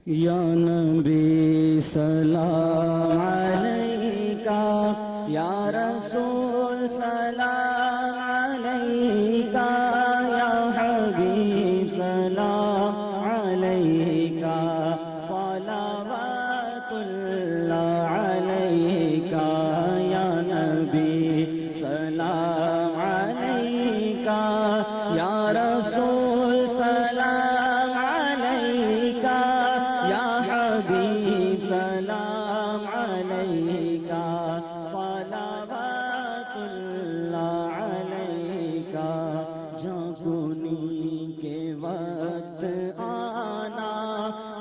یا نبی سلام علیکہ، یا رسول سلام علیکہ، یا حبیب سلام علیکہ، صلوات اللہ علیکہ، یا نبی سلام علیکہ، یا رسول سلام علیکہ، یا حبیب سلام علیکہ، صلوات اللہ علیکہ۔ جاگنی کے وقت آنا،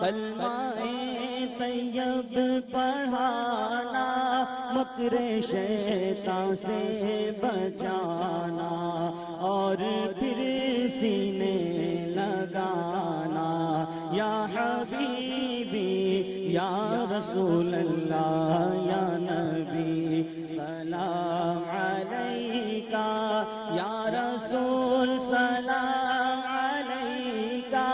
کلمہ طیب پڑھانا، مکر شیطان سے بچانا، اور پھر سینے لگانا۔ یا حبیبی یا رسول اللہ، یا نبی سلام علیکہ، یا رسول سلام علیکہ،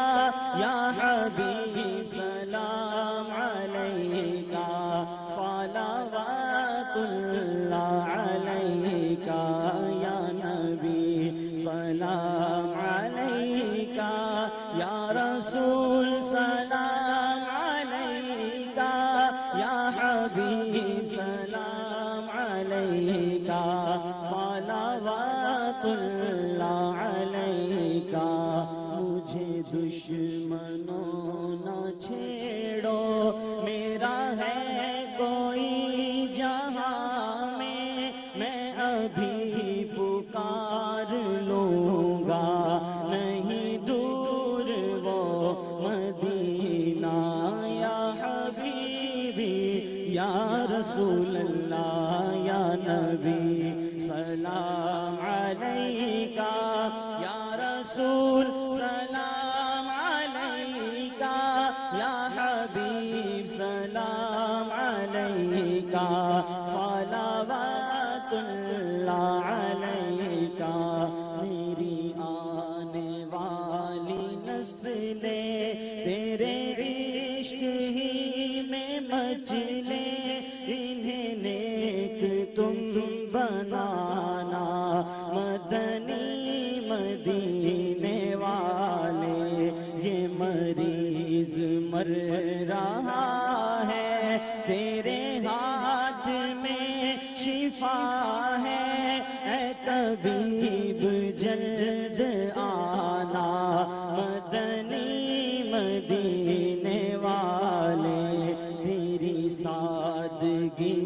یا حبیب سلام علیکہ، صلوات اللہ علیکہ، یا نبی سلام علیکہ، یا رسول سلام علیکہ، یا حبیب سلام علیکہ، صلوات اللہ علیکہ۔ مجھے دشمنوں نہ چھیڑو، میرا ہے کوئی جہاں میں ابھی پکار لوں گا، نہیں دور وہ مدینہ۔ یا حبیبی یا رسول اللہ، یا نبی سلام علیکہ، یا رسول سلام علیکہ، یا حبیب سلام علیکہ، صلوات اللہ علیکہ۔ میری آنے والی نسلیں تیرے عشق ہی میں مچلے، انہیں نیک تم بنانا، مدنی مدینے والے۔ یہ مریض مر رہا ہے، تیرے ہاتھ میں شفا ہے، اے طبیب جلد آنا، مدنی مدینے والے۔ تیری سادگی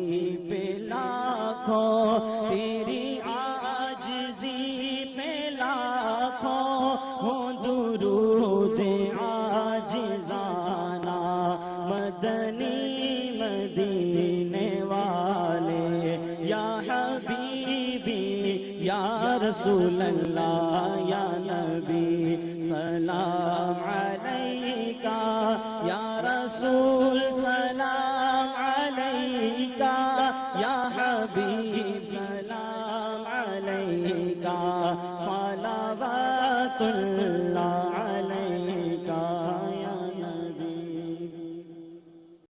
پہ لاکھوں، تیری عاجزی پہ لاکھوں، ہوں درود عاجزانہ، مدنی مدینے والے۔ یا حبیبی یا رسول اللہ، یا نبی سلام علیکہ، یا رسول سلام علیکہ، یا حبیب سلام علیکہ، صلوات اللہ